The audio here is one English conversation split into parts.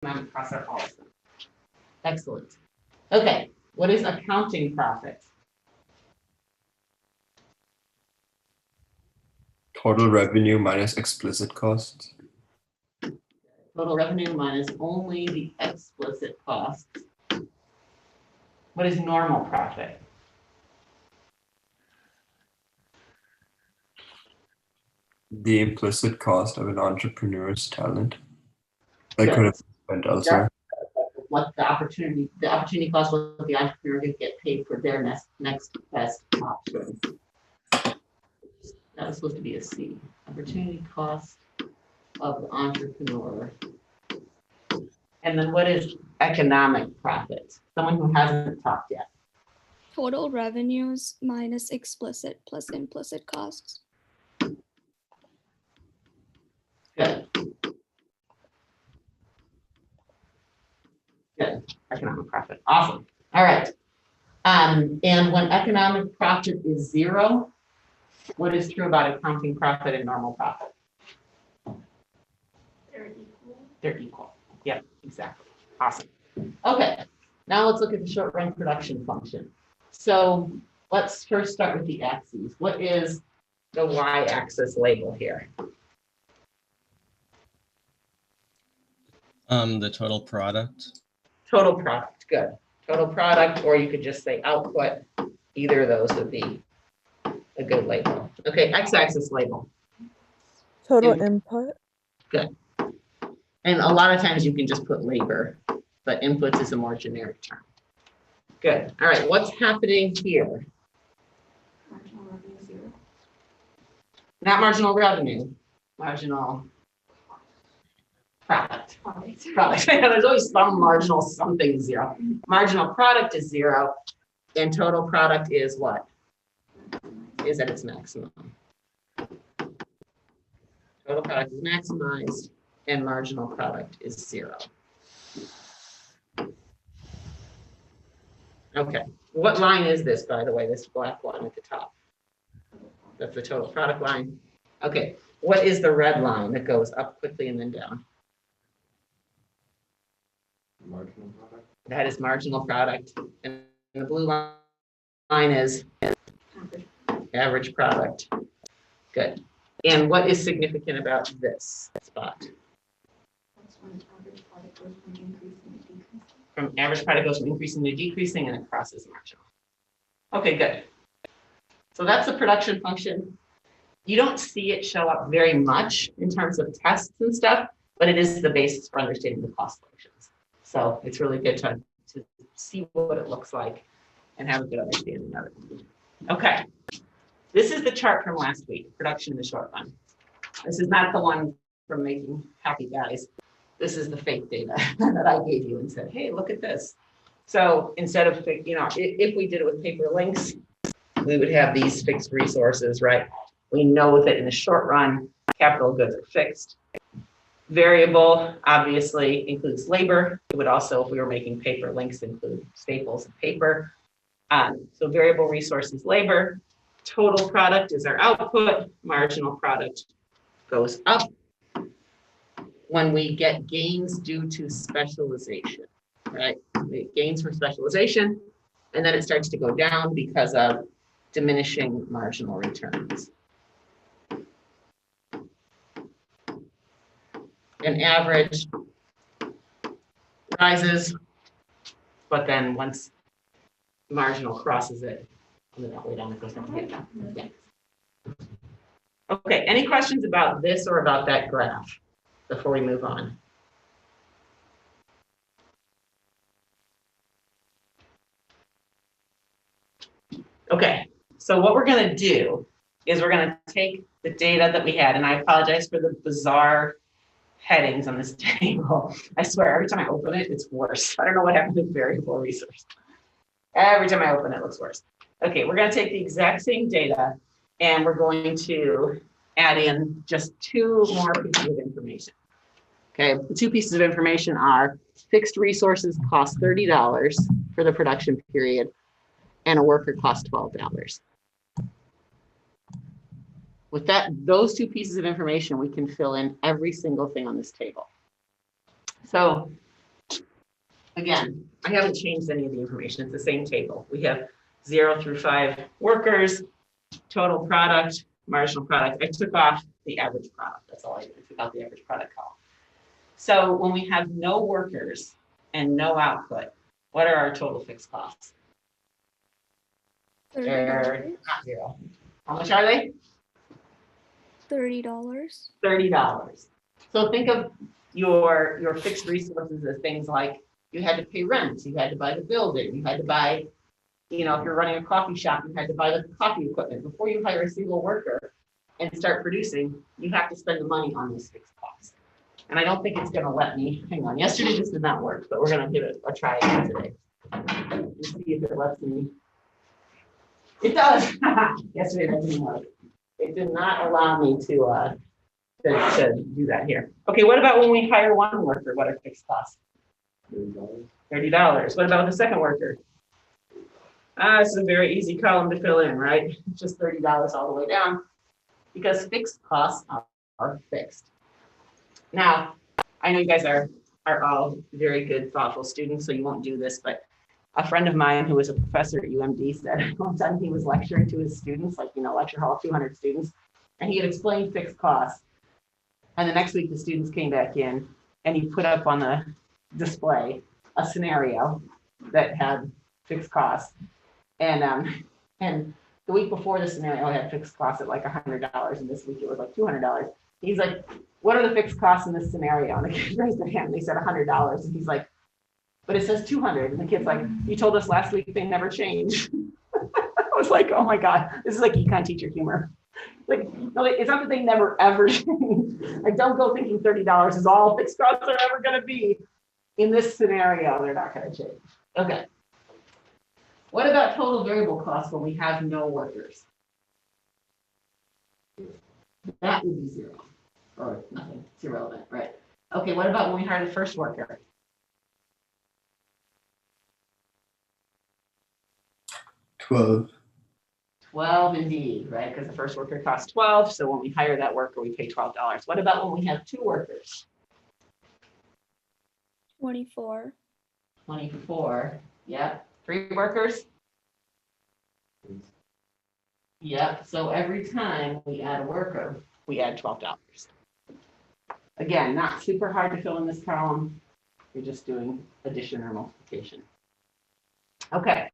economic profit also. Excellent. Okay, what is accounting profit? Total revenue minus explicit costs. Total revenue minus only the explicit costs. What is normal profit? The implicit cost of an entrepreneur's talent that Good. could have been spent elsewhere. What the opportunity cost, what the entrepreneur could get paid for their next best option. That was supposed to be a C. Opportunity cost of the entrepreneur. And then what is economic profit? Someone who hasn't talked yet. Total revenues minus explicit plus implicit costs. Good. Good. Economic profit. Awesome. All right. And when economic profit is 0, what is true about accounting profit and normal profit? They're equal. They're equal. Yep, exactly. Awesome. Okay. Now let's look at the short run production function. So let's first start with the axes. What is the y-axis label here? The total product. Total product. Good. Total product, or you could just say output. Either of those would be a good label. Okay, x-axis label. Total And- input. Good. And a lot of times you can just put labor, but inputs is a more generic term. Good. All right, what's happening here? Marginal revenue 0. Not marginal revenue, marginal product. Product. There's always some marginal something is 0. Marginal product is 0, and total product is what? Is at its maximum. Total product is maximized, and marginal product is 0. Okay, what line is this, by the way, this black one at the top? That's the total product line. Okay, what is the red line that goes up quickly and then down? Marginal product. That is marginal product. And the blue line is average product. Good. And what is significant about this spot? That's when average product goes from increasing to decreasing. From average product goes from increasing to decreasing, and it crosses marginal. Okay, good. So that's the production function. You don't see it show up very much in terms of tests and stuff, but it is the basis for understanding the cost functions. So it's really good to see what it looks like and have a good understanding of it. Okay. This is the chart from last week, production in the short run. This is not the one from Making Happy Guys. This is the fake data that I gave you and said, hey, look at this. So instead of, if we did it with paper links, we would have these fixed resources, right? We know that in the short run, capital goods are fixed. Variable obviously includes labor. It would also, if we were making paper links, include staples and paper. So variable resources, labor. Total product is our output. Marginal product goes up when we get gains due to specialization, right? We get gains from specialization, and then it starts to go down because of diminishing marginal returns. An average rises, but then once marginal crosses it, and then that way down, it goes down again. Yeah. Okay, any questions about this or about that graph before we move on? Okay, so what we're going to do is we're going to take the data that we had, and I apologize for the bizarre headings on this table. I swear, every time I open it, it's worse. I don't know what happened with variable resource. Every time I open it, it looks worse. Okay, we're going to take the exact same data, and we're going to add in just 2 more pieces of information. Okay, the 2 pieces of information are fixed resources cost $30 for the production period, and a worker costs $12. With those 2 pieces of information, we can fill in every single thing on this table. So again, I haven't changed any of the information. It's the same table. We have 0 through 5 workers, total product, marginal product. I took off the average product. That's all I did. I took out the average product column. So when we have no workers and no output, what are our total fixed costs? They're not 0. How much are they? $30. $30. So think of your fixed resources as things like you had to pay rent, you had to buy the building, you had to buy, if you're running a coffee shop, you had to buy the coffee equipment. Before you hire a single worker and start producing, you have to spend the money on those fixed costs. And I don't think it's gonna let me, hang on, yesterday this did not work, but we're gonna give it a try again today. Let's see if it lets me. It does. Yesterday that didn't work. It did not allow me to do that here. Okay, what about when we hire one worker? What are fixed costs? $30. What about the second worker? It's a very easy column to fill in, right? It's just $30 all the way down because fixed costs are fixed. Now, I know you guys are all very good, thoughtful students, so you won't do this, but a friend of mine who was a professor at UMD said one time he was lecturing to his students, lecture hall of 200 students, and he had explained fixed costs. And the next week the students came back in and he put up on the display a scenario that had fixed costs. And the week before the scenario had fixed costs at like $100, and this week it was like $200. He's like, what are the fixed costs in this scenario? And the kid raised their hand and they said $100. And he's like, but it says 200. And the kid's like, you told us last week they never change. I was like, oh my God, this is like econ teacher humor. Like, no, it's not that they never ever change. Like, don't go thinking $30 is all fixed costs are ever gonna be. In this scenario, they're not gonna change. Okay. What about total variable costs when we have no workers? That would be 0 or nothing. It's irrelevant, right? Okay, what about when we hire the first worker? 12. 12 indeed, right? Because the first worker costs 12. So when we hire that worker, we pay $12. What about when we have 2 workers? 24. 24. Yep. 3 workers? Yep. So every time we add a worker, we add $12. Again, not super hard to fill in this column. You're just doing addition or multiplication. Okay.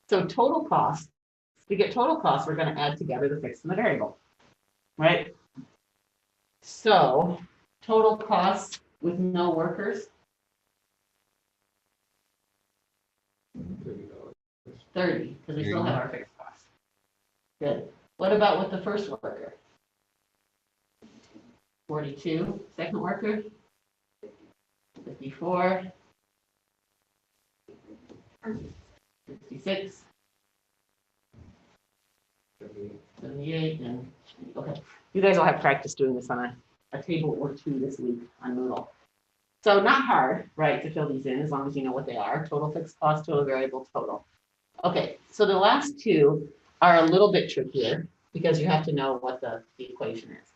So total cost. To get total cost, we're going to add together the fixed and the variable, right? So total cost with no workers. $30, because we still have our fixed costs. Good. What about with the first worker? 42. Second worker? 54. 66. 78. And okay. You guys will have practice doing this on a table or 2 this week on Moodle. So not hard, right, to fill these in as long as you know what they are. Total fixed cost, total variable, total. Okay, so the last 2 are a little bit trickier because you have to know what the equation is.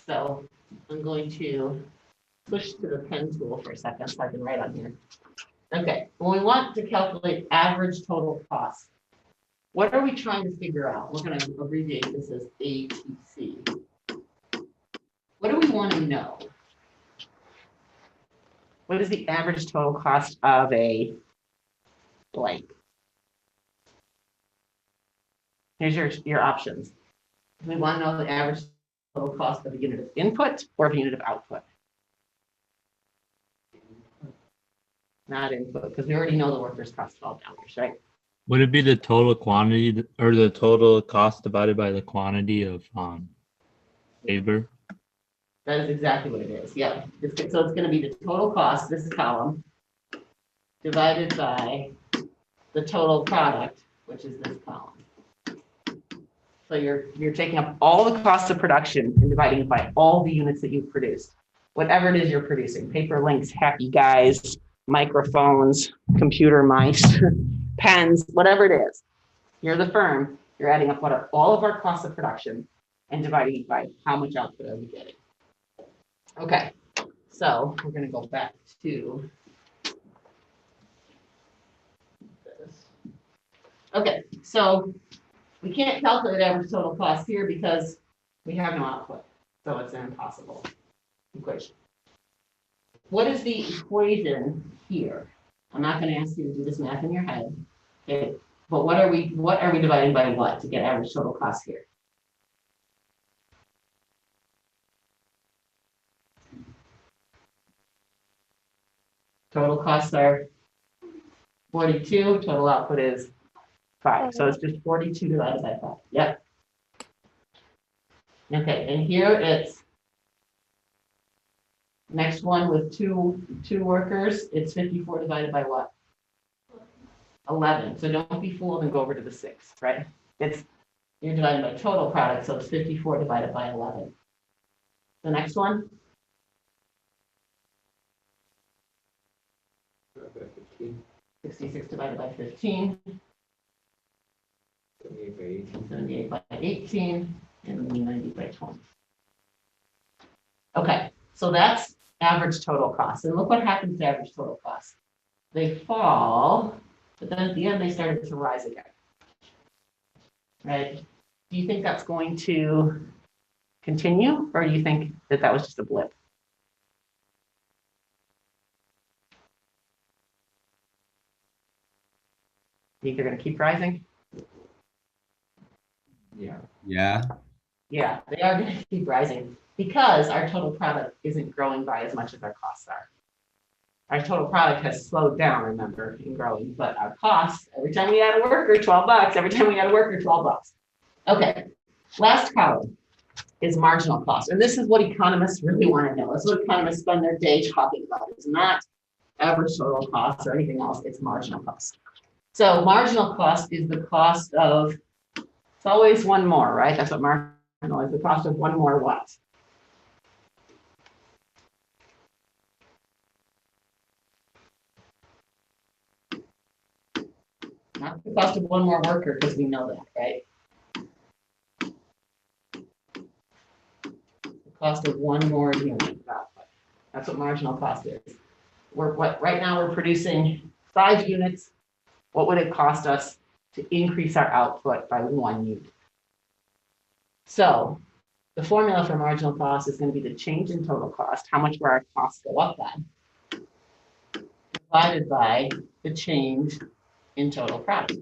So I'm going to push to the pen tool for a second so I can write on here. Okay, when we want to calculate average total cost, what are we trying to figure out? We're going to abbreviate this as ATC. What do we want to know? What is the average total cost of a blank? Here's your options. We want to know the average total cost of a unit of input or of a unit of output. Not input, because we already know the workers cost $12, right? Would it be the total quantity or the total cost divided by the quantity of labor? That is exactly what it is. Yeah. So it's going to be the total cost, this column, divided by the total product, which is this column. So you're taking up all the costs of production and dividing it by all the units that you've produced. Whatever it is you're producing, paper links, happy guys, microphones, computer mice, pens, whatever it is. You're the firm, you're adding up what are all of our costs of production and dividing it by how much output are we getting. Okay, so we're going to go back to Okay, so we can't calculate average total cost here because we have no output, so it's an impossible equation. What is the equation here? I'm not gonna ask you to do this math in your head, okay? But what are we dividing by what to get average total cost here? Total costs are 42, total output is 5, so it's just 42 divided by 5, yep. Okay, and here it's next one with two workers, it's 54 divided by what? 11, so don't be fooled and go over to the 6, right? You're dividing by total product, so it's 54 divided by 11. The next one? 66 divided by 15. 78 by 18, and 90 by 20. Okay, so that's average total cost. And look what happens to average total cost. They fall, but then at the end they started to rise again. Right? Do you think that's going to continue, or do you think that that was just a blip? Think they're going to keep rising? Yeah. Yeah. Yeah, they are going to keep rising because our total product isn't growing by as much as our costs are. Our total product has slowed down, remember, in growing, but our costs, every time we add a worker, 12 bucks, every time we add a worker, 12 bucks. Okay, last column is marginal cost. And this is what economists really want to know. It's what economists spend their day talking about. It's not average total cost or anything else, it's marginal cost. So marginal cost is the cost of, it's always one more, right? That's what marginal is, the cost of one more what? Not the cost of one more worker, because we know that, right? The cost of one more unit of output. That's what marginal cost is. Right now we're producing 5 units. What would it cost us to increase our output by 1 unit? So the formula for marginal cost is going to be the change in total cost. How much will our costs go up by? Divided by the change in total product.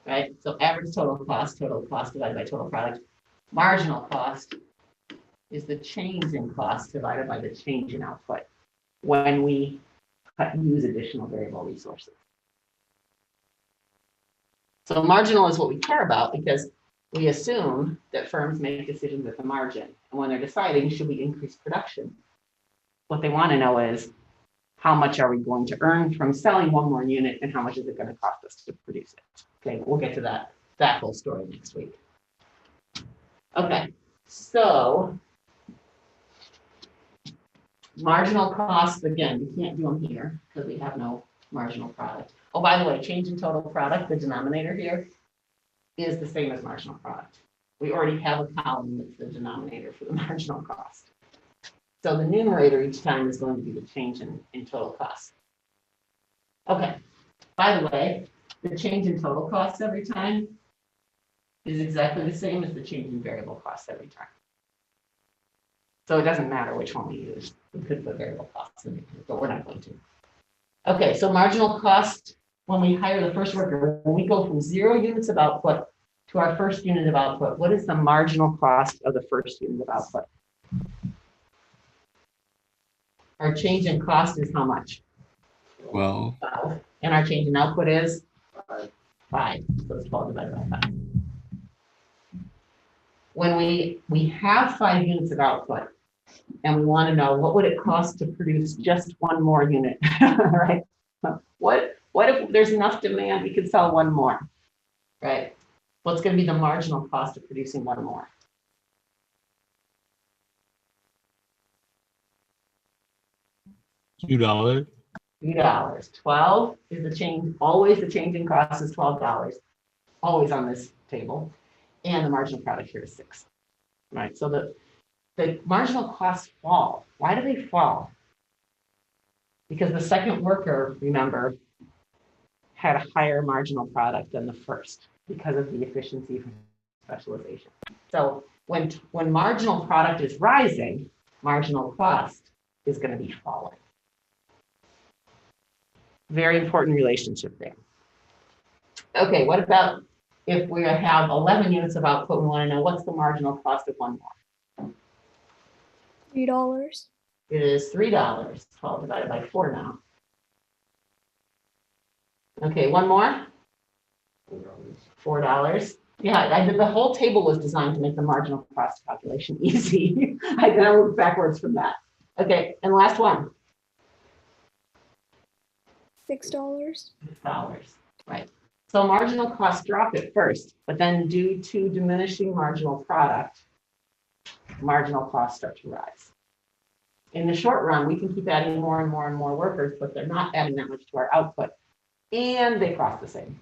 Right? So average total cost divided by total product. Marginal cost is the change in cost divided by the change in output when we use additional variable resources. So marginal is what we care about because we assume that firms make decisions at the margin. And when they're deciding, should we increase production? What they want to know is, how much are we going to earn from selling one more unit and how much is it going to cost us to produce it? Okay, we'll get to that whole story next week. Okay, so marginal costs, again, we can't do them here because we have no marginal product. Oh, by the way, change in total product, the denominator here, is the same as marginal product. We already have a column that's the denominator for the marginal cost. So the numerator each time is going to be the change in total cost. Okay, by the way, the change in total cost every time is exactly the same as the change in variable cost every time. So it doesn't matter which one we use. We could put variable costs in, but we're not going to. Okay, so marginal cost, when we hire the first worker, when we go from 0 units of output to our first unit of output, what is the marginal cost of the first unit of output? Our change in cost is how much? 12. 12. And our change in output is 5. So it's 12 divided by 5. When we have 5 units of output and we want to know what would it cost to produce just one more unit, right? What if there's enough demand we could sell one more, right? What's going to be the marginal cost of producing one more? $2. $2. 12 is the change, always the change in cost is $12, always on this table. And the marginal product here is 6, right? So the marginal costs fall. Why do they fall? Because the second worker, remember, had a higher marginal product than the first because of the efficiency from specialization. So when marginal product is rising, marginal cost is going to be falling. Very important relationship there. Okay, what about if we have 11 units of output, we want to know what's the marginal cost of one more? $3. It is $3, 12 divided by 4 now. Okay, one more? $4. Yeah, the whole table was designed to make the marginal cost calculation easy. I gotta work backwards from that. Okay, and last one. $6. $6, right. So marginal costs drop at first, but then due to diminishing marginal product, marginal costs start to rise. In the short run, we can keep adding more and more and more workers, but they're not adding that much to our output, and they cost the same.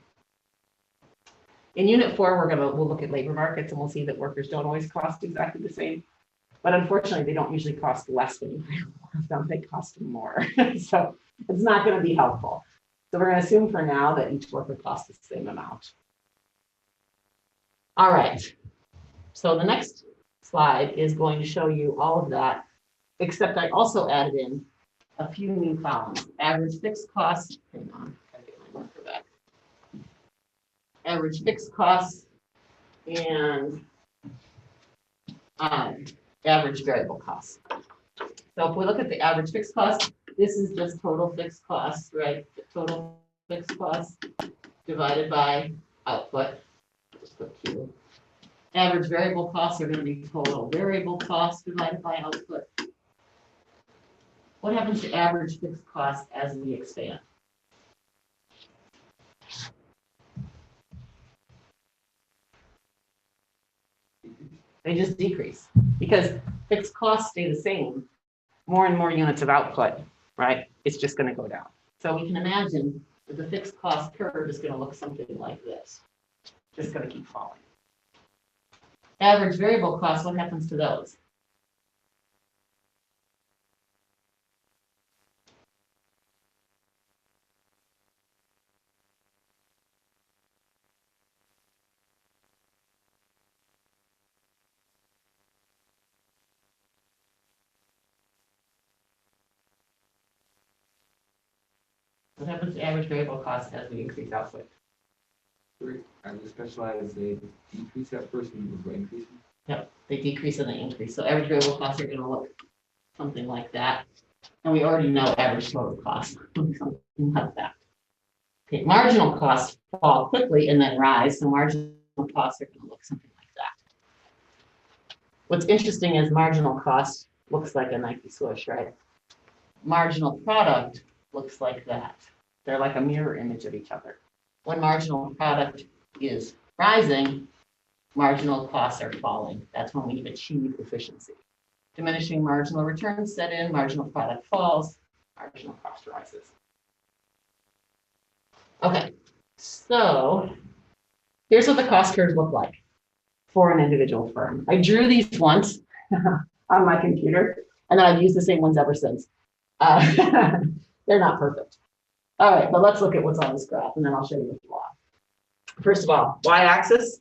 In Unit 4, we'll look at labor markets, and we'll see that workers don't always cost exactly the same. But unfortunately, they don't usually cost less when you hire more of them, they cost more. So it's not going to be helpful. So we're going to assume for now that each worker costs the same amount. All right. So the next slide is going to show you all of that, except I also added in a few new columns. Average fixed costs. Hang on, gotta get my marker back. Average fixed costs and average variable costs. So if we look at the average fixed cost, this is just total fixed costs, right? The total fixed costs divided by output. Just put Q. Average variable costs are going to be total variable costs divided by output. What happens to average fixed costs as we expand? They just decrease because fixed costs stay the same. More and more units of output, right? It's just going to go down. So we can imagine that the fixed cost curve is going to look something like this. Just going to keep falling. Average variable costs, what happens to those? What happens to average variable costs as we increase output? As we specialize, they decrease at first and before increasing. Yep, they decrease and they increase. So average variable costs are going to look something like that. And we already know average total costs, something like that. Okay, marginal costs fall quickly and then rise. So marginal costs are going to look something like that. What's interesting is marginal cost looks like a Nike swoosh, right? Marginal product looks like that. They're like a mirror image of each other. When marginal product is rising, marginal costs are falling. That's when we've achieved efficiency. Diminishing marginal returns set in, marginal product falls, marginal cost rises. Okay, so here's what the cost curves look like for an individual firm. I drew these once on my computer, and then I've used the same ones ever since. They're not perfect. All right, but let's look at what's on this graph, and then I'll show you the flaw. First of all, y-axis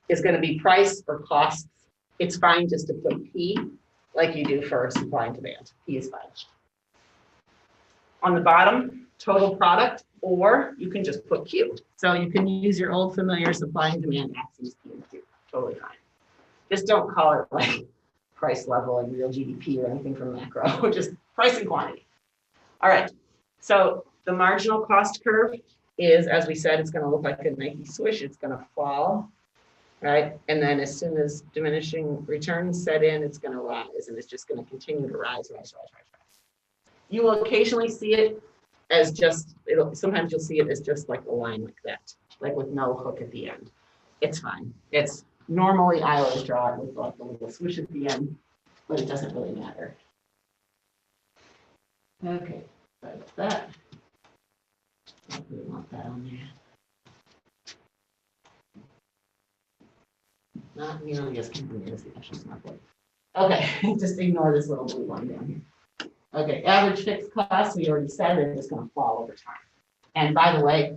is going to be price or costs. It's fine just to put P like you do for supply and demand. P is fine. On the bottom, total product, or you can just put Q. So you can use your old familiar supply and demand axes, P and Q. Totally fine. Just don't call it like price level and real GDP or anything from macro, just price and quantity. All right, so the marginal cost curve is, as we said, it's going to look like a Nike swoosh. It's going to fall, right? And then as soon as diminishing returns set in, it's going to rise, and it's just going to continue to rise. You will occasionally see it as just, sometimes you'll see it as just like a line like that, like with no hook at the end. It's fine. It's normally, I always draw it with like a little swoosh at the end, but it doesn't really matter. Okay, that's that. I really want that on there. Not nearly as convenient as the actual snowboard. Okay, just ignore this little blue one down here. Okay, average fixed costs, we already said they're just going to fall over time. And by the way,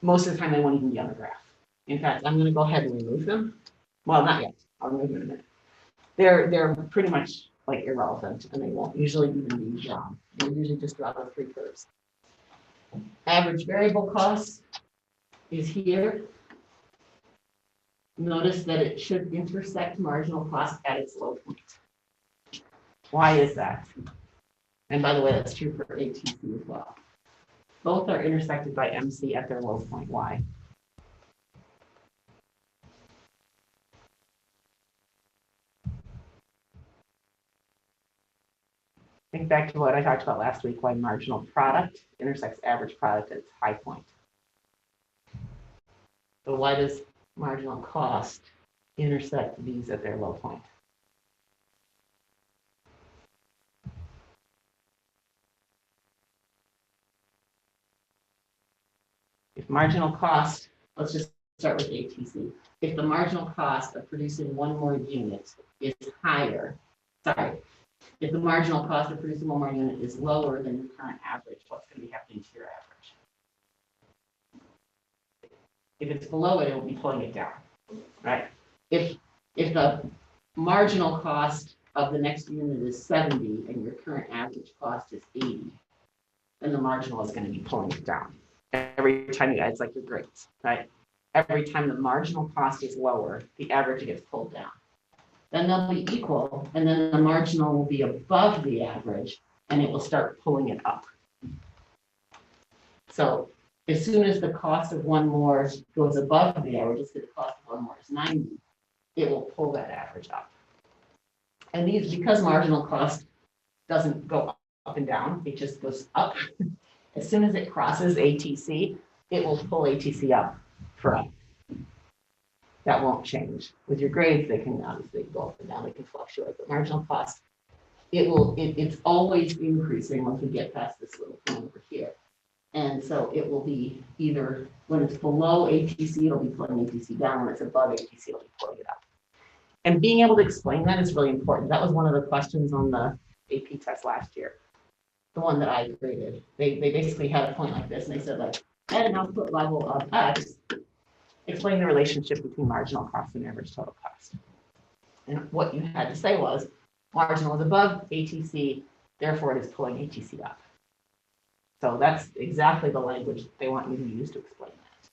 most of the time they won't even be on the graph. In fact, I'm gonna go ahead and remove them. Well, not yet, I'll remove them in a minute. They're pretty much like irrelevant and they won't usually even be drawn. They're usually just draw the three curves. Average variable cost is here. Notice that it should intersect marginal cost at its low point. Why is that? And by the way, that's true for ATC as well. Both are intersected by MC at their low point. Why? Think back to what I talked about last week, why marginal product intersects average product at its high point. So why does marginal cost intersect these at their low point? If marginal cost, let's just start with ATC. If the marginal cost of producing one more unit is higher, if the marginal cost of producing one more unit is lower than your current average, what's going to be happening to your average? If it's below it, it'll be pulling it down, right? If the marginal cost of the next unit is 70 and your current average cost is 80, then the marginal is going to be pulling it down. Every time you add, it's like your grades, right? Every time the marginal cost is lower, the average gets pulled down. Then they'll be equal, and then the marginal will be above the average, and it will start pulling it up. So as soon as the cost of one more goes above the average, let's say the cost of one more is 90, it will pull that average up. And these, because marginal cost doesn't go up and down, it just goes up. As soon as it crosses ATC, it will pull ATC up forever. That won't change. With your grades, they can obviously go up and down, they can fluctuate, but marginal cost, it's always increasing once we get past this little point over here. And so it will be either when it's below ATC, it'll be pulling ATC down. When it's above ATC, it'll be pulling it up. And being able to explain that is really important. That was one of the questions on the AP test last year. The one that I graded. They basically had a point like this, and they said, like, at an output level of X, explain the relationship between marginal cost and average total cost. And what you had to say was, marginal is above ATC, therefore it is pulling ATC up. So that's exactly the language they want you to use to explain that.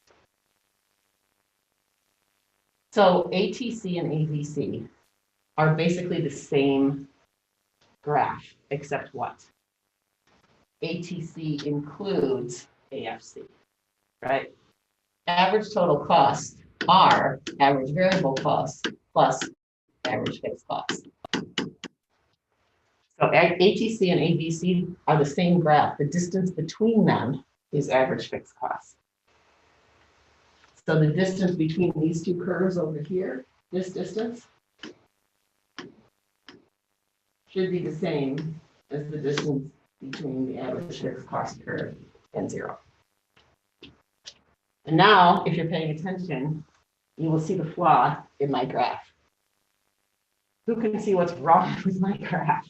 So ATC and AVC are basically the same graph, except what? ATC includes AFC, right? Average total costs are average variable costs plus average fixed costs. So ATC and AVC are the same graph. The distance between them is average fixed costs. So the distance between these two curves over here, this distance, should be the same as the distance between the average fixed cost curve and zero. And now, if you're paying attention, you will see the flaw in my graph. Who can see what's wrong with my graph?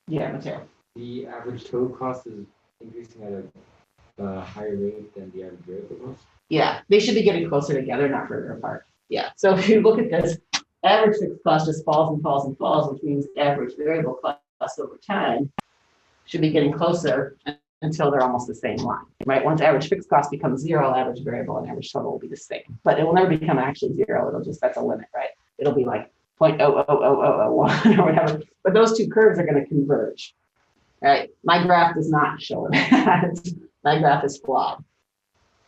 Yeah, Mateo. The average total cost is increasing at a higher rate than the average variable cost. Yeah, they should be getting closer together, not further apart. Yeah, so if you look at this, average fixed cost just falls and falls and falls, which means average variable cost over time should be getting closer until they're almost the same line, right? Once average fixed cost becomes zero, average variable and average total will be the same, but it will never become actually zero. It'll just, that's a limit, right? It'll be like 0.00001 or whatever, but those two curves are going to converge, right? My graph does not show that. My graph is flawed.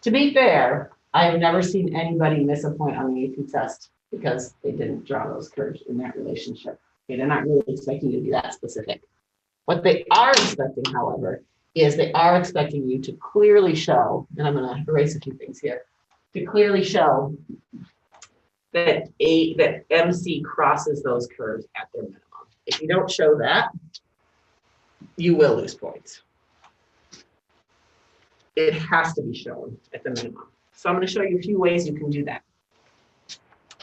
To be fair, I have never seen anybody miss a point on the AP test because they didn't draw those curves in that relationship. Okay, they're not really expecting you to be that specific. What they are expecting, however, is they are expecting you to clearly show, and I'm going to erase a few things here, to clearly show that MC crosses those curves at their minimum. If you don't show that, you will lose points. It has to be shown at the minimum. So I'm going to show you a few ways you can do that.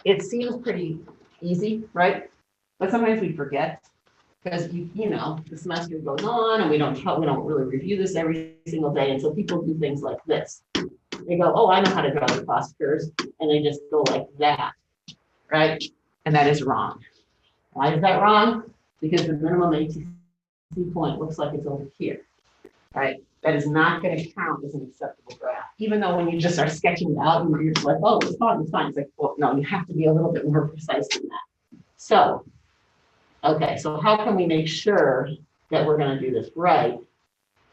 It seems pretty easy, right? But sometimes we forget, because you know, the semester goes on and we don't really review this every single day. And so people do things like this. They go, oh, I know how to draw the cost curves. And they just go like that, right? And that is wrong. Why is that wrong? Because the minimum ATC point looks like it's over here, right? That is not going to count as an acceptable graph. Even though when you just are sketching it out, and you're just like, oh, it's fine, it's fine. It's like, well, no, you have to be a little bit more precise than that. So, okay, so how can we make sure that we're going to do this right?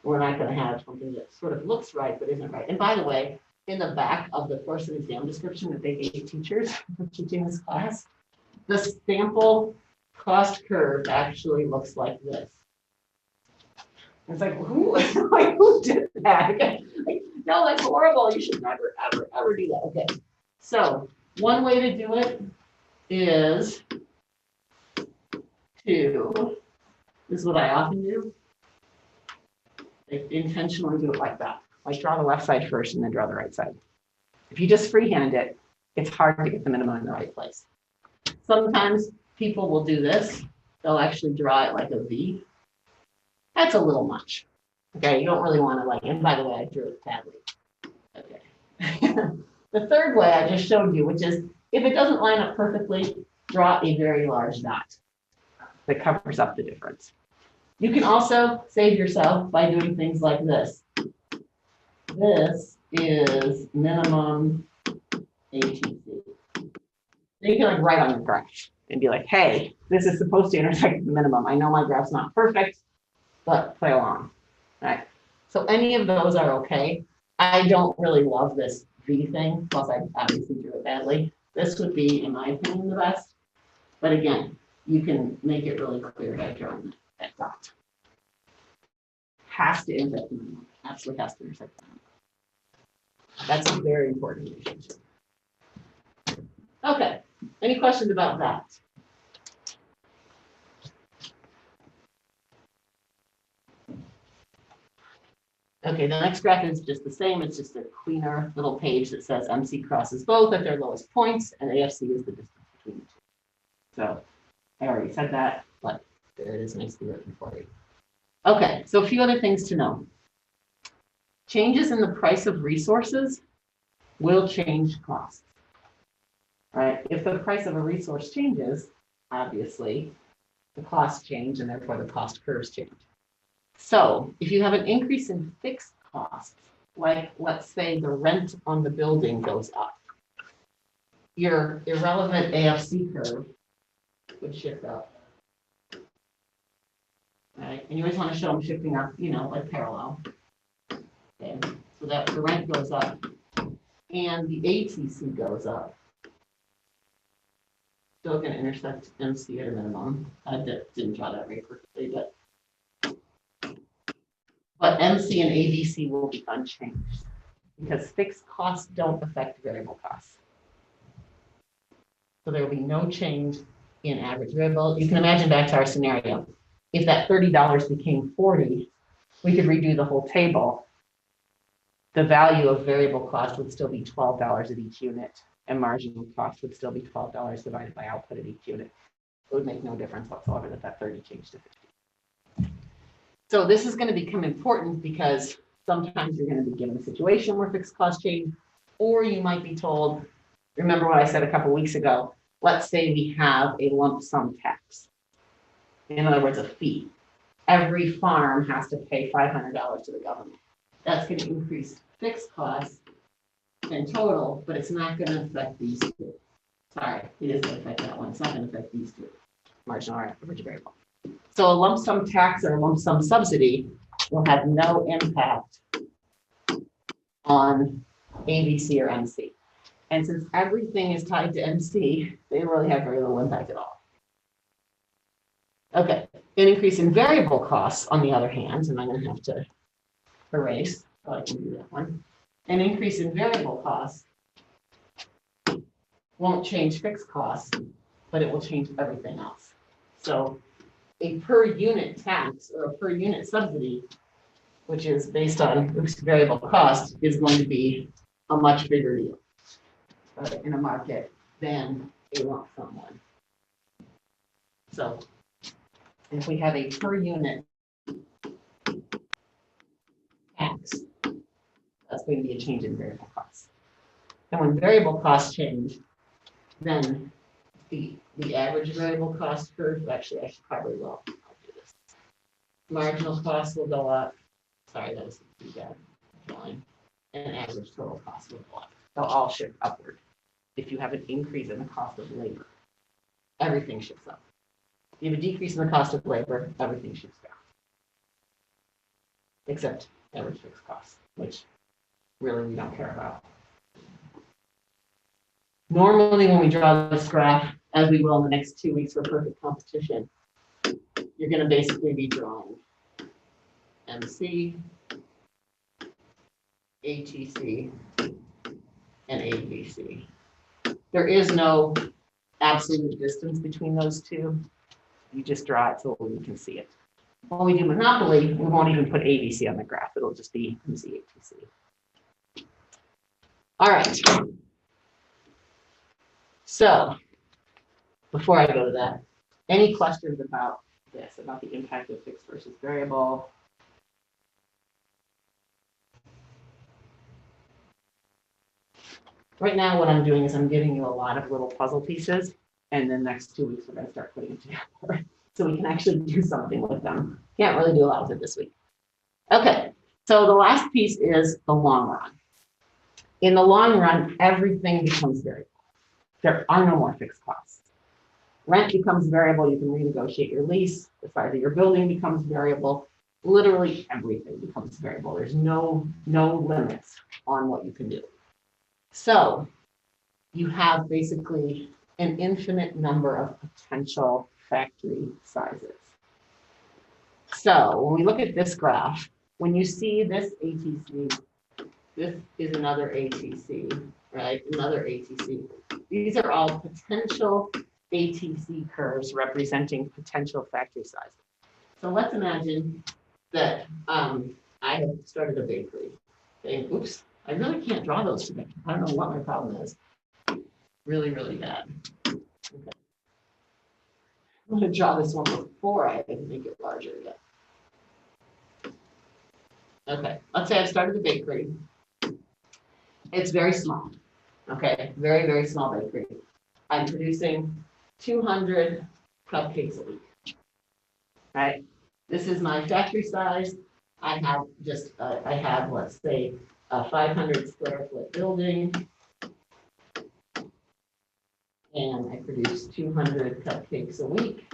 We're not going to have something that sort of looks right but isn't right. And by the way, in the back of the course and exam description that they gave teachers for teaching this class, the sample cost curve actually looks like this. It's like, who did that? Like, no, that's horrible. You should never, ever, ever do that. Okay. So one way to do it is this is what I often do. I intentionally do it like that. Like draw the left side first and then draw the right side. If you just freehand it, it's hard to get the minimum in the right place. Sometimes people will do this. They'll actually draw it like a V. That's a little much. Okay, you don't really want to like, and by the way, I drew it badly. Okay. The third way I just showed you, which is if it doesn't line up perfectly, draw a very large dot that covers up the difference. You can also save yourself by doing things like this. This is minimum ATC. So you can like write on your graph and be like, hey, this is supposed to intersect the minimum. I know my graph's not perfect, but play along, right? So any of those are okay. I don't really love this V thing, plus I obviously drew it badly. This would be, in my opinion, the best. But again, you can make it really clear by drawing that dot. Has to intersect the minimum. Absolutely has to intersect the minimum. That's a very important relationship. Okay, any questions about that? Okay, the next graph is just the same. It's just a cleaner little page that says MC crosses both at their lowest points, and AFC is the distance between the two. So I already said that, but there it is nicely written for you. Okay, so a few other things to know. Changes in the price of resources will change costs. Right? If the price of a resource changes, obviously, the costs change, and therefore the cost curves change. So if you have an increase in fixed costs, like let's say the rent on the building goes up, your irrelevant AFC curve would shift up. Right? And you always want to show them shifting up, you know, like parallel. Okay. So that the rent goes up and the ATC goes up. Still going to intersect MC at a minimum. I didn't draw that very perfectly, but MC and ABC will be unchanged because fixed costs don't affect variable costs. So there will be no change in average variable. You can imagine back to our scenario. If that $30 became 40, we could redo the whole table. The value of variable cost would still be $12 at each unit, and marginal cost would still be $12 divided by output at each unit. It would make no difference whatsoever that 30 changed to 50. So this is going to become important because sometimes you're going to be given a situation where fixed costs change, or you might be told, remember what I said a couple of weeks ago, let's say we have a lump sum tax. In other words, a fee. Every farm has to pay $500 to the government. That's going to increase fixed costs in total, but it's not going to affect these two. Sorry, it is going to affect that one. It's not going to affect these two. Marginal or average variable. So a lump sum tax or a lump sum subsidy will have no impact on ABC or MC. And since everything is tied to MC, they really have very little impact at all. Okay, an increase in variable costs, on the other hand, and I'm going to have to erase, so I can do that one. An increase in variable costs won't change fixed costs, but it will change everything else. So a per unit tax or a per unit subsidy, which is based on variable cost, is going to be a much bigger deal in a market than a lump sum one. So if we have a per unit tax, that's going to be a change in variable costs. And when variable costs change, then the average variable cost curve, actually, I should probably will. I'll do this. Marginal cost will go up. Sorry, that was too bad. Line. And average total cost will go up. They'll all shift upward. If you have an increase in the cost of labor, everything shifts up. If you have a decrease in the cost of labor, everything shifts down. Except average fixed costs, which really we don't care about. Normally, when we draw this graph, as we will in the next 2 weeks for perfect competition, you're going to basically be drawing MC, ATC, and ABC. There is no absolute distance between those two. You just draw it so you can see it. When we do Monopoly, we won't even put ABC on the graph. It'll just be MC, ATC. All right. So before I go to that, any questions about this, about the impact of fixed versus variable? Right now, what I'm doing is I'm giving you a lot of little puzzle pieces, and then next 2 weeks, we're going to start putting them together so we can actually do something with them. Can't really do a lot with it this week. Okay, so the last piece is the long run. In the long run, everything becomes variable. There are no more fixed costs. Rent becomes variable. You can renegotiate your lease. The size of your building becomes variable. Literally everything becomes variable. There's no limits on what you can do. So you have basically an infinite number of potential factory sizes. So when we look at this graph, when you see this ATC, this is another ATC, right? Another ATC. These are all potential ATC curves representing potential factory sizes. So let's imagine that I have started a bakery. Okay, oops, I really can't draw those today. I don't know what my problem is. Really, really bad. Okay. I'm going to draw this one before I can make it larger yet. Okay, let's say I've started a bakery. It's very small. Okay, very, very small bakery. I'm producing 200 cupcakes a week. Right? This is my factory size. I have let's say a 500 square foot building. And I produce 200 cupcakes a week.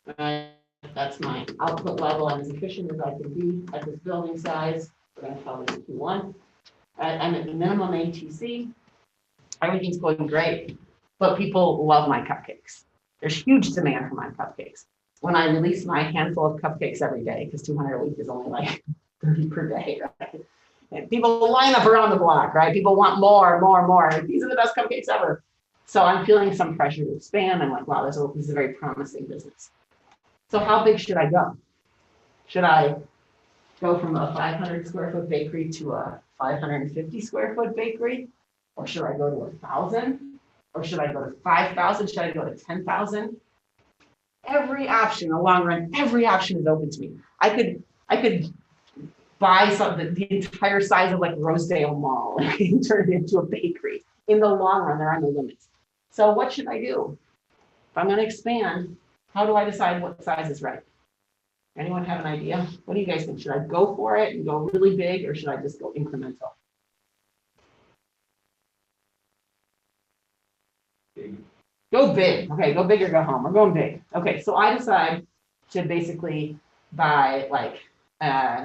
That's my output level. I'm as efficient as I can be at this building size. We're going to call this Q1. I'm at the minimum ATC. Everything's going great, but people love my cupcakes. There's huge demand for my cupcakes. When I release my handful of cupcakes every day, because 200 a week is only like 30 per day, right? And people line up around the block, right? People want more, more, more. These are the best cupcakes ever. So I'm feeling some pressure to expand. I'm like, wow, this is a very promising business. So how big should I go? Should I go from a 500 square foot bakery to a 550 square foot bakery? Or should I go to 1,000? Or should I go to 5,000? Should I go to 10,000? Every option in the long run, every option is open to me. I could buy the entire size of like Rosedale Mall and turn it into a bakery. In the long run, there are no limits. So what should I do? If I'm going to expand, how do I decide what size is right? Anyone have an idea? What do you guys think? Should I go for it and go really big, or should I just go incremental? Big. Go big. Okay, go big or go home. We're going big. Okay, so I decide to basically buy like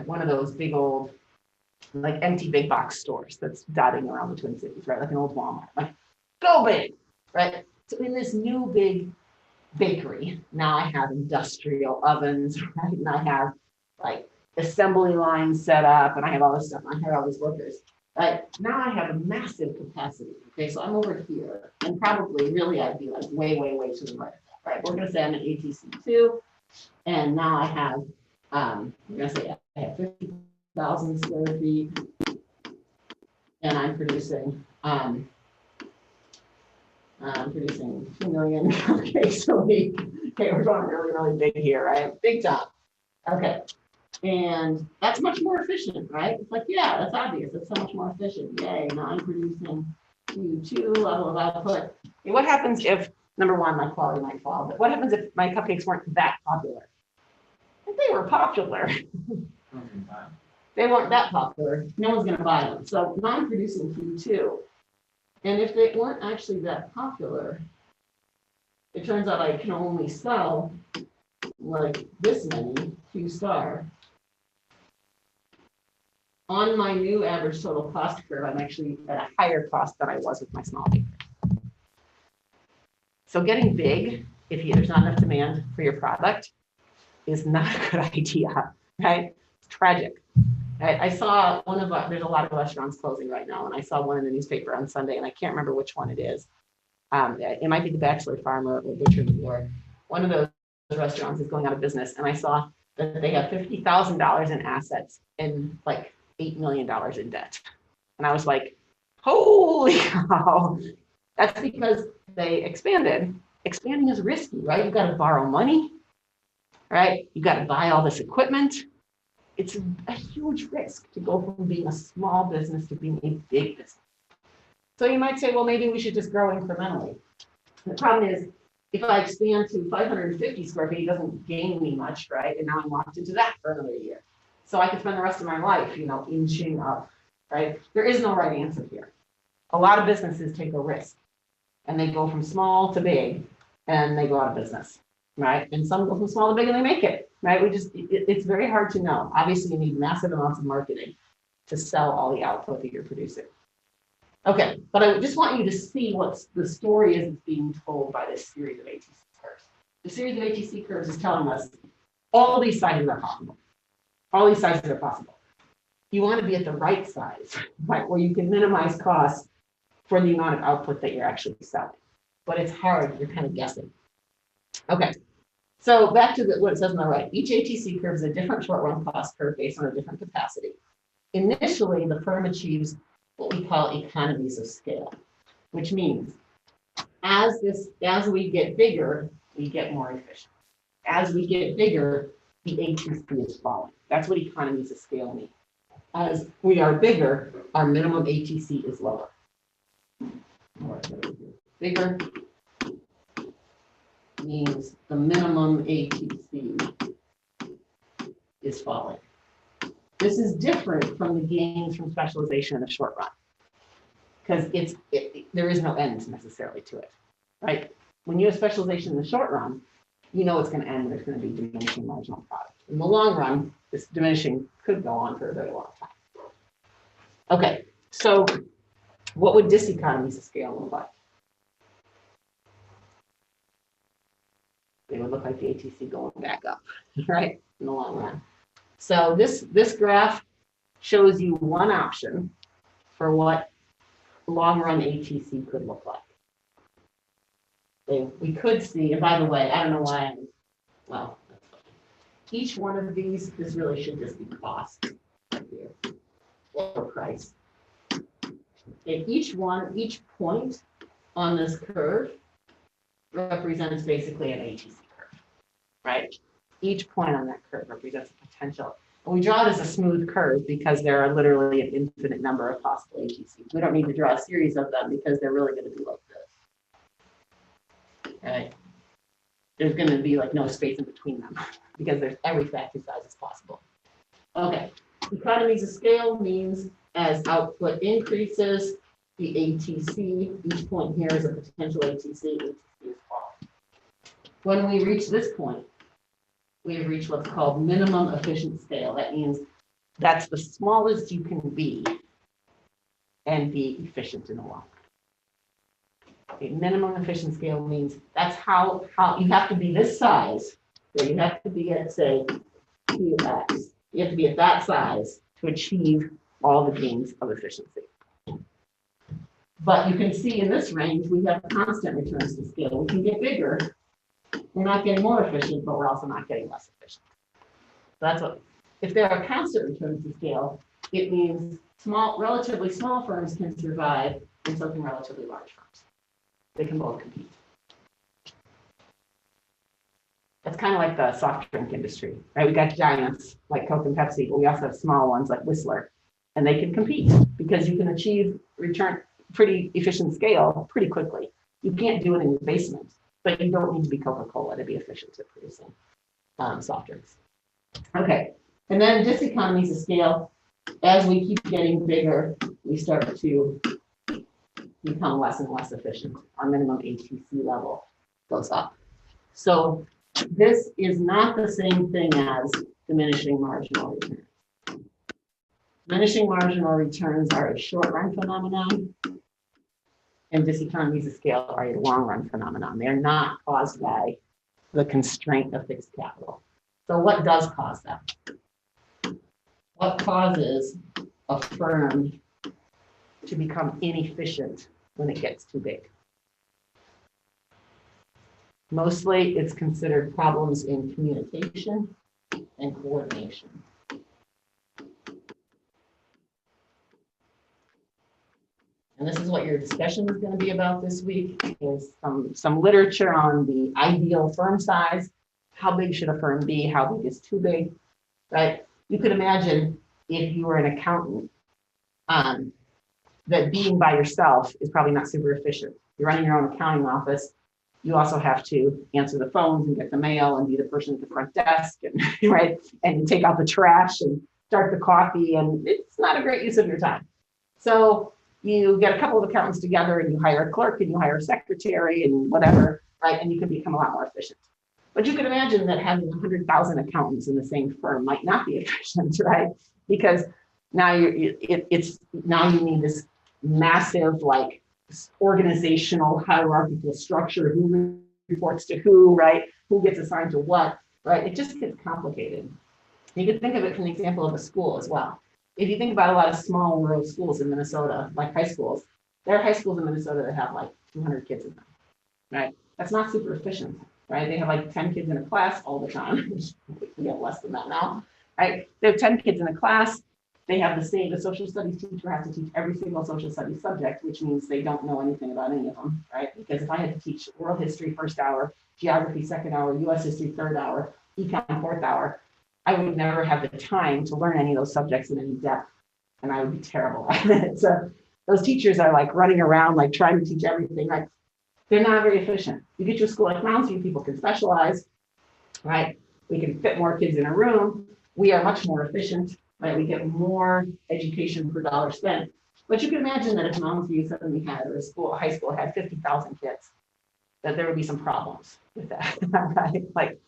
one of those big old, like empty big box stores that's dotting around the Twin Cities, right? Like an old Walmart. Like, go big, right? So in this new big bakery, now I have industrial ovens, right? And I have like assembly lines set up, and I have all this stuff. I hire all these workers. Right? Now I have a massive capacity. Okay, so I'm over here, and probably really I'd be like way, way, way to the right of that. Right? We're going to say I'm an ATC2, and now I have, we're going to say I have 50,000 square feet, and I'm producing Producing 2 million cupcakes a week. Okay, we're going really, really big here, right? Big time. Okay. And that's much more efficient, right? It's like, yeah, that's obvious. It's so much more efficient. Yay, now I'm producing Q2 level of output. And what happens if, number one, my quality might fall, but what happens if my cupcakes weren't that popular? If they were popular, they weren't that popular, no one's gonna buy them. So now I'm producing Q2. And if they weren't actually that popular, it turns out I can only sell like this many Q star. On my new average total cost curve, I'm actually at a higher cost than I was with my small bakery. So getting big, if there's not enough demand for your product, is not a good idea, right? It's tragic. I saw there's a lot of restaurants closing right now, and I saw one in the newspaper on Sunday, and I can't remember which one it is. It might be the Bachelor Farmer or Butcher New York. One of those restaurants is going out of business, and I saw that they have $50,000 in assets and like $8 million in debt. And I was like, holy cow. That's because they expanded. Expanding is risky, right? You've got to borrow money, right? You've got to buy all this equipment. It's a huge risk to go from being a small business to being a big business. So you might say, well, maybe we should just grow incrementally. The problem is, if I expand to 550 square feet, it doesn't gain me much, right? And now I'm locked into that for another year. So I could spend the rest of my life, inching up, right? There is no right answer here. A lot of businesses take a risk and they go from small to big and they go out of business, right? And some go from small to big and they make it, right? It's very hard to know. Obviously, you need massive amounts of marketing to sell all the output that you're producing. Okay, but I just want you to see what the story is that's being told by this series of ATC curves. The series of ATC curves is telling us all these sizes are possible. All these sizes are possible. You want to be at the right size, right, where you can minimize costs for the amount of output that you're actually selling. But it's hard, you're kind of guessing. Okay, so back to what it says on the right. Each ATC curve is a different short-run cost curve based on a different capacity. Initially, the firm achieves what we call economies of scale, which means as we get bigger, we get more efficient. As we get bigger, the ATC is falling. That's what economies of scale mean. As we are bigger, our minimum ATC is lower. Bigger means the minimum ATC is falling. This is different from the gains from specialization in the short run, because there is no end necessarily to it, right? When you have specialization in the short run, you know it's going to end. There's going to be diminishing marginal product. In the long run, this diminishing could go on for a very long time. Okay, so what would diseconomies of scale look like? They would look like the ATC going back up, right, in the long run. So this graph shows you one option for what long-run ATC could look like. We could see, and by the way, I don't know why each one of these, this really should just be cost right here, or price. And each point on this curve represents basically an ATC curve, right? Each point on that curve represents a potential. And we draw it as a smooth curve because there are literally an infinite number of possible ATCs. We don't need to draw a series of them because they're really going to be like this. Right? There's going to be like no space in between them because there's every factory size is possible. Okay, economies of scale means as output increases, the ATC, each point here is a potential ATC is falling. When we reach this point, we have reached what's called minimum efficient scale. That means that's the smallest you can be and be efficient in the long run. Okay, minimum efficient scale means that's how you have to be this size. So you have to be at, say, 2x. You have to be at that size to achieve all the gains of efficiency. But you can see in this range, we have constant returns to scale. We can get bigger. We're not getting more efficient, but we're also not getting less efficient. So that's what, if there are constant returns to scale, it means relatively small firms can survive and so can relatively large firms. They can both compete. It's kind of like the soft drink industry, right? We got giants like Coke and Pepsi, but we also have small ones like Whistler, and they can compete because you can achieve return pretty efficient scale pretty quickly. You can't do it in your basement, but you don't need to be Coca-Cola to be efficient at producing soft drinks. Okay, and then diseconomies of scale. As we keep getting bigger, we start to become less and less efficient. Our minimum HTC level goes up. So this is not the same thing as diminishing marginal returns. Diminishing marginal returns are a short-run phenomenon, and diseconomies of scale are a long-run phenomenon. They're not caused by the constraint of fixed capital. So what does cause that? What causes a firm to become inefficient when it gets too big? Mostly it's considered problems in communication and coordination. And this is what your discussion is going to be about this week, is some literature on the ideal firm size. How big should a firm be? How big is too big, right? You could imagine if you were an accountant, that being by yourself is probably not super efficient. You're running your own accounting office. You also have to answer the phones and get the mail and be the person at the front desk, and right, and take out the trash and start the coffee, and it's not a great use of your time. So you get a couple of accountants together and you hire a clerk and you hire a secretary and whatever, right? And you can become a lot more efficient. But you can imagine that having 100,000 accountants in the same firm might not be efficient, right? Because now you need this massive like organizational hierarchical structure, who reports to who, right? Who gets assigned to what, right? It just gets complicated. You can think of it from the example of a school as well. If you think about a lot of small rural schools in Minnesota, like high schools, there are high schools in Minnesota that have like 200 kids in them, right? That's not super efficient, right? They have like 10 kids in a class all the time. We have less than that now, right? They have 10 kids in a class. They have the social studies teacher has to teach every single social studies subject, which means they don't know anything about any of them, right? Because if I had to teach world history first hour, geography second hour, US history third hour, econ fourth hour, I would never have the time to learn any of those subjects in any depth, and I would be terrible at it. So those teachers are like running around, like trying to teach everything. Like they're not very efficient. You get to a school like Mounds View, people can specialize, right? We can fit more kids in a room. We are much more efficient, right? We get more education per dollar spent. But you can imagine that if Mounds View suddenly had, or a high school had 50,000 kids, that there would be some problems with that, right? Like,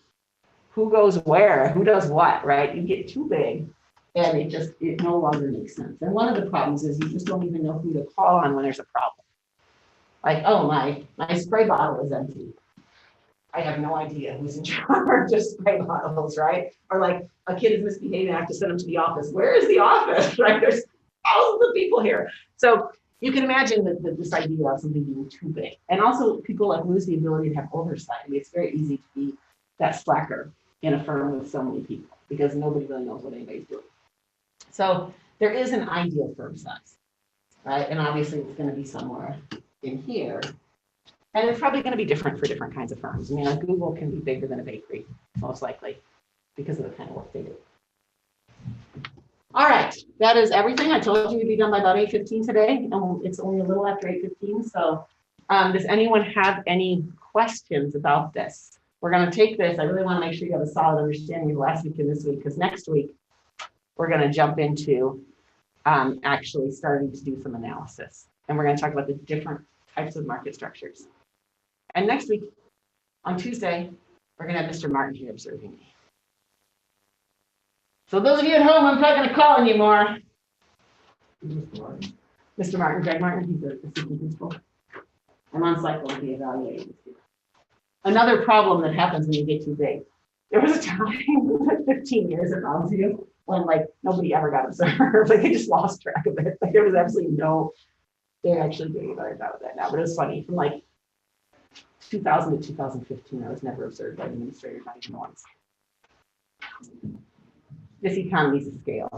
who goes where, who does what, right? You get too big and it no longer makes sense. And one of the problems is you just don't even know who to call on when there's a problem. Like, oh, my spray bottle is empty. I have no idea who's in charge of spray bottles, right? Or like a kid is misbehaving, I have to send them to the office. Where is the office, right? There's thousands of people here. So you can imagine that this idea of something being too big. And also people like lose the ability to have oversight. I mean, it's very easy to be that slacker in a firm with so many people because nobody really knows what anybody's doing. So there is an ideal firm size, right? And obviously it's going to be somewhere in here. And it's probably going to be different for different kinds of firms. I mean, like Google can be bigger than a bakery, most likely, because of the kind of work they do. All right, that is everything. I told you we'd be done by about 8:15 today, and it's only a little after 8:15. So does anyone have any questions about this? We're going to take this. I really want to make sure you have a solid understanding of last week and this week, because next week we're going to jump into actually starting to do some analysis. And we're going to talk about the different types of market structures. And next week, on Tuesday, we're going to have Mr. Martin here observing me. So those of you at home, I'm not going to call anymore. Mr. Martin, Greg Martin, he's the assistant principal. I'm on cycle to be evaluating. Another problem that happens when you get too big. There was a time, 15 years at Mounds View, when like nobody ever got observed. Like they just lost track of it. Like there was absolutely no, they're actually doing a better job of that now. But it was funny, from like 2000 to 2015, I was never observed by the administrator, not even once. Diseconomies of scale.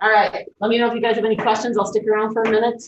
All right, let me know if you guys have any questions. I'll stick around for a minute.